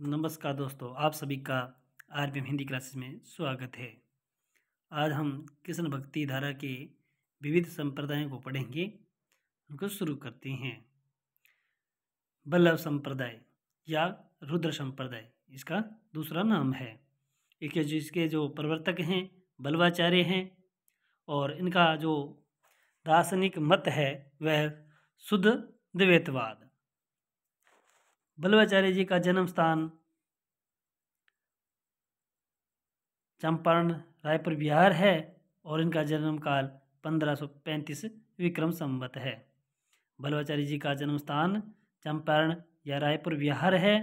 नमस्कार दोस्तों, आप सभी का आरबीएम हिंदी क्लासेस में स्वागत है। आज हम कृष्ण भक्ति धारा के विविध संप्रदायों को पढ़ेंगे। उनको शुरू करते हैं। बल्लभ संप्रदाय या रुद्र संप्रदाय इसका दूसरा नाम है। इसके जो प्रवर्तक हैं बल्लवाचार्य हैं और इनका जो दार्शनिक मत है वह शुद्ध द्वैतवाद। बल्लवाचार्य जी का जन्म स्थान चंपारण रायपुर बिहार है और इनका जन्म काल 1535 विक्रम संवत है। बल्लवाचार्य जी का जन्म स्थान चंपारण या रायपुर बिहार है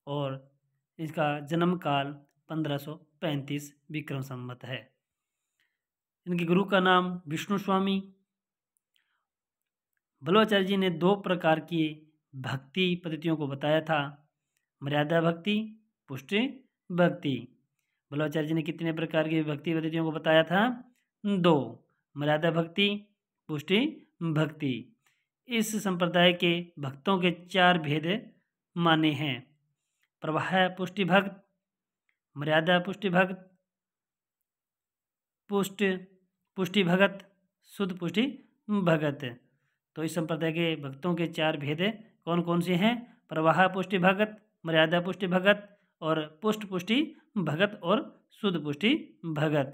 और इसका जन्म काल 1535 विक्रम संवत है। इनके गुरु का नाम विष्णु स्वामी। बल्लवाचार्य जी ने दो प्रकार की भक्ति पद्धतियों को बताया था, मर्यादा भक्ति, पुष्टि भक्ति। बल्लवाचार्य जी ने कितने प्रकार की भक्ति पद्धतियों को बताया था? दो, मर्यादा भक्ति, पुष्टि भक्ति। इस संप्रदाय के भक्तों के चार भेद माने हैं: प्रवाह पुष्टि भक्त, मर्यादा पुष्टि भक्त, पुष्टि भगत, शुद्ध पुष्टि भगत। तो इस संप्रदाय के भक्तों के चार भेद कौन कौन से हैं? प्रवाह पुष्टि भगत, मर्यादा पुष्टि भगत और पुष्टि भगत और शुद्ध पुष्टि भगत।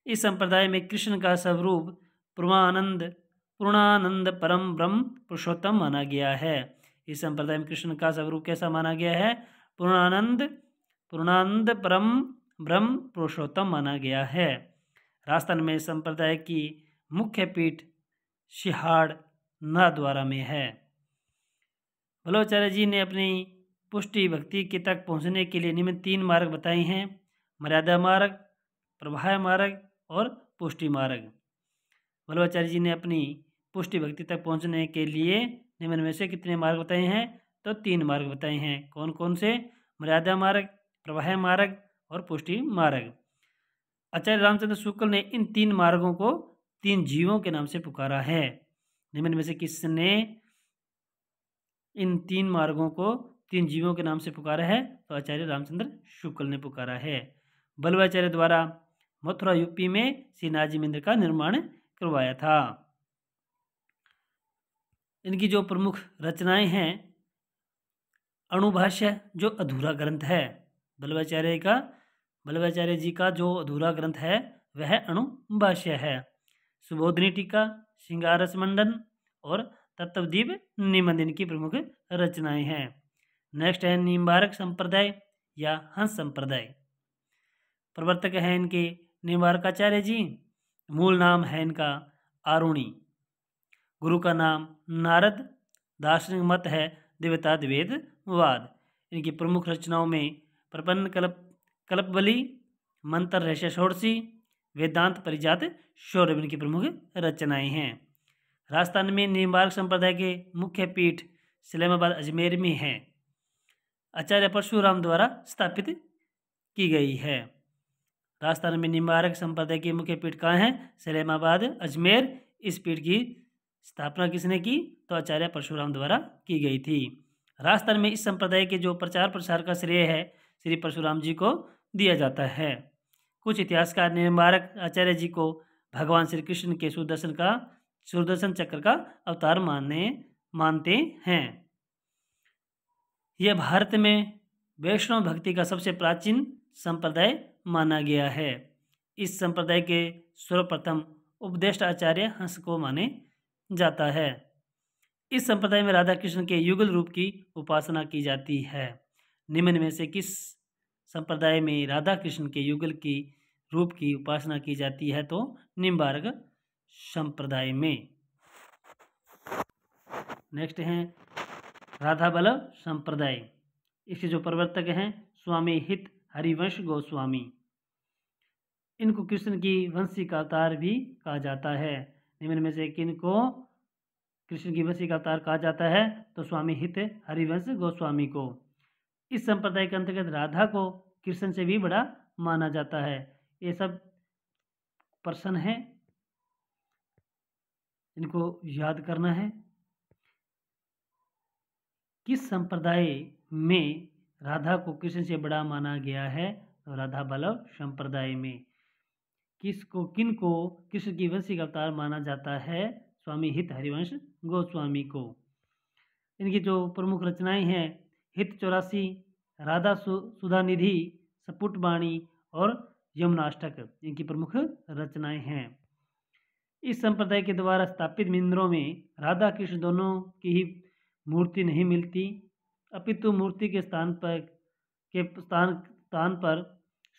इस संप्रदाय में कृष्ण का स्वरूप पूर्णानंद परम ब्रह्म पुरुषोत्तम माना गया है। इस संप्रदाय में कृष्ण का स्वरूप कैसा माना गया है? पूर्णानंद परम ब्रह्म पुरुषोत्तम माना गया है। राजस्थान में संप्रदाय की मुख्य पीठ सिहाड़ नाथद्वारा में है। बल्लवाचार्य जी ने अपनी पुष्टि भक्ति के तक पहुंचने के लिए निम्न तीन मार्ग बताए हैं: मर्यादा मार्ग, प्रवाह मार्ग और पुष्टि मार्ग। बल्लवाचार्य जी ने अपनी पुष्टि भक्ति तक पहुंचने के लिए निम्न में से कितने मार्ग बताए हैं? तो तीन मार्ग बताए हैं। कौन कौन से? मर्यादा मार्ग, प्रवाह मार्ग और पुष्टि मार्ग। आचार्य रामचंद्र शुक्ल ने इन तीन मार्गों को तीन जीवों के नाम से पुकारा है। निम्न में से किसने इन तीन मार्गों को तीन जीवों के नाम से पुकारा है? तो आचार्य रामचंद्र शुक्ल ने पुकारा है। बल्लवाचार्य द्वारा मथुरा यूपी में श्रीनाथजी मंदिर का निर्माण करवाया था। इनकी जो प्रमुख रचनाएं हैं: अणुभाष्य जो अधूरा ग्रंथ है बल्लवाचार्य जी का जो अधूरा ग्रंथ है वह अणुभाष्य है। सुबोधनी टीका, श्रृंगारस मंडन और तत्वदीप निबंध इनकी प्रमुख रचनाएं हैं। नेक्स्ट है निम्बारक संप्रदाय या हंस संप्रदाय। प्रवर्तक हैं इनके निम्बारकाचार्य जी। मूल नाम है इनका आरुणि। गुरु का नाम नारद। दार्शनिक मत है द्वैतवाद। इनकी प्रमुख रचनाओं में प्रपन्न कल्पवली, मंत्र रहस्य षोडशी, वेदांत परिजात शौर्य इनकी प्रमुख रचनाएं हैं। राजस्थान में निम्बारक संप्रदाय के मुख्य पीठ सलेमाबाद अजमेर में है। आचार्य परशुराम द्वारा स्थापित की गई है। राजस्थान में निम्बारक संप्रदाय की मुख्य पीठ कहाँ है? सलेमाबाद अजमेर। इस पीठ की स्थापना किसने की? तो आचार्य परशुराम द्वारा की गई थी। राजस्थान में इस संप्रदाय के जो प्रचार प्रसार का श्रेय है श्री परशुराम जी को दिया जाता है। कुछ इतिहासकार निम्बारक आचार्य जी को भगवान श्री कृष्ण के सुदर्शन चक्र का अवतार मानते हैं। यह भारत में वैष्णव भक्ति का सबसे प्राचीन संप्रदाय माना गया है। इस संप्रदाय के सर्वप्रथम उपदेष्टा आचार्य हंस को माने जाता है। इस संप्रदाय में राधा कृष्ण के युगल रूप की उपासना की जाती है। निम्न में से किस संप्रदाय में राधा कृष्ण के युगल की रूप की उपासना की जाती है? तो निम्बारक संप्रदाय में। नेक्स्ट है राधा बल्लभ संप्रदाय। इसके जो प्रवर्तक हैं स्वामी हित हरिवंश गोस्वामी। इनको कृष्ण की वंशी का अवतार भी कहा जाता है। निम्न में से किनको कृष्ण की वंशी का अवतार कहा जाता है? तो स्वामी हित हरिवंश गोस्वामी को। इस संप्रदाय के अंतर्गत राधा को कृष्ण से भी बड़ा माना जाता है। ये सब पर्सन है, इनको याद करना है। किस संप्रदाय में राधा को कृष्ण से बड़ा माना गया है। तो राधा वल्लभ संप्रदाय में किन को कृष्ण की वंशिक अवतार माना जाता है? स्वामी हित हरिवंश गोस्वामी को। इनकी जो प्रमुख रचनाएं हैं हित 84, राधा सुधा निधि, सपुट बाणी और यमुनाष्टक इनकी प्रमुख रचनाएं हैं। इस संप्रदाय के द्वारा स्थापित मंदिरों में राधा कृष्ण दोनों की ही मूर्ति नहीं मिलती, अपितु मूर्ति के स्थान पर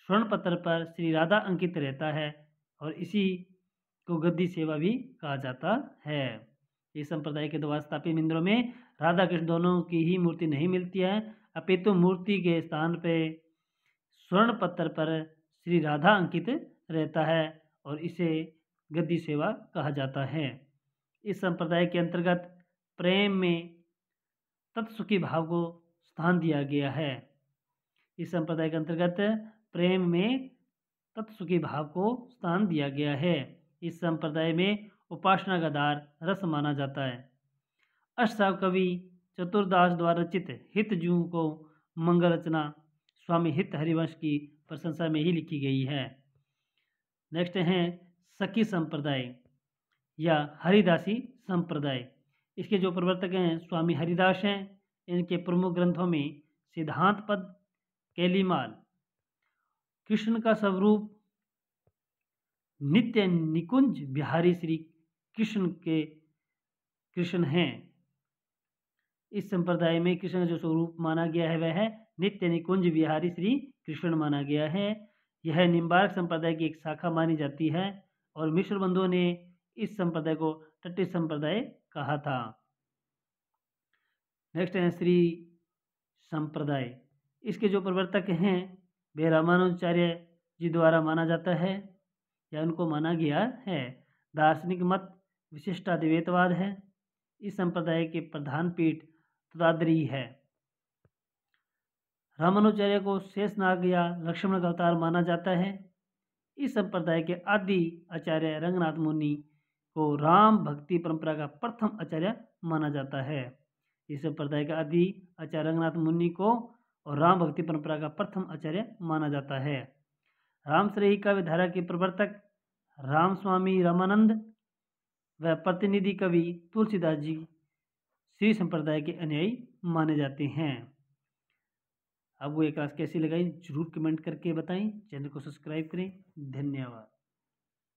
स्वर्ण पत्र पर श्री राधा अंकित रहता है और इसी को गद्दी सेवा भी कहा जाता है। इस संप्रदाय के द्वारा स्थापित मंदिरों में राधा कृष्ण दोनों की ही मूर्ति नहीं मिलती है, अपितु मूर्ति के स्थान पे स्वर्ण पत्र पर श्री राधा अंकित रहता है और इसे गद्दी सेवा कहा जाता है। इस संप्रदाय के अंतर्गत प्रेम में तत्सुखी भाव को स्थान दिया गया है। इस संप्रदाय के अंतर्गत प्रेम में तत्सुखी भाव को स्थान दिया गया है। इस संप्रदाय में उपासना का आधार रस माना जाता है। अष्टसाव कवि चतुरदास द्वारा रचित हित जू को मंगल रचना स्वामी हित हरिवंश की प्रशंसा में ही लिखी गई है। नेक्स्ट है सखी संप्रदाय या हरिदासी संप्रदाय। इसके जो प्रवर्तक हैं स्वामी हरिदास हैं। इनके प्रमुख ग्रंथों में सिद्धांत पद, कैलीमाल, कृष्ण का स्वरूप, नित्य निकुंज बिहारी श्री कृष्ण हैं। इस संप्रदाय में कृष्ण का जो स्वरूप माना गया है वह है नित्य निकुंज बिहारी श्री कृष्ण माना गया है। यह निम्बार्क संप्रदाय की एक शाखा मानी जाती है और मिश्र बंधुओं ने इस संप्रदाय को तट्टी संप्रदाय कहा था। नेक्स्ट है श्री संप्रदाय। इसके जो प्रवर्तक हैं वे रामानुजाचार्य जी द्वारा माना जाता है या उनको माना गया है। दार्शनिक मत विशिष्टाद्वैतवाद है। इस संप्रदाय के प्रधान पीठ तदादरी है। रामानुजाचार्य को शेषनाग या लक्ष्मण का अवतार माना जाता है। इस संप्रदाय के आदि आचार्य रंगनाथ मुनि को राम भक्ति परंपरा का प्रथम आचार्य माना जाता है। इस संप्रदाय के आदि आचार्य रंगनाथ मुनि को और राम भक्ति परंपरा का प्रथम आचार्य माना जाता है। रामश्रेही काव्य धारा के प्रवर्तक रामस्वामी रामानंद व प्रतिनिधि कवि तुलसीदास जी श्री संप्रदाय के अनुयायी माने जाते हैं। अब वो ये क्लास कैसी लगाई जरूर कमेंट करके बताएं। चैनल को सब्सक्राइब करें। धन्यवाद।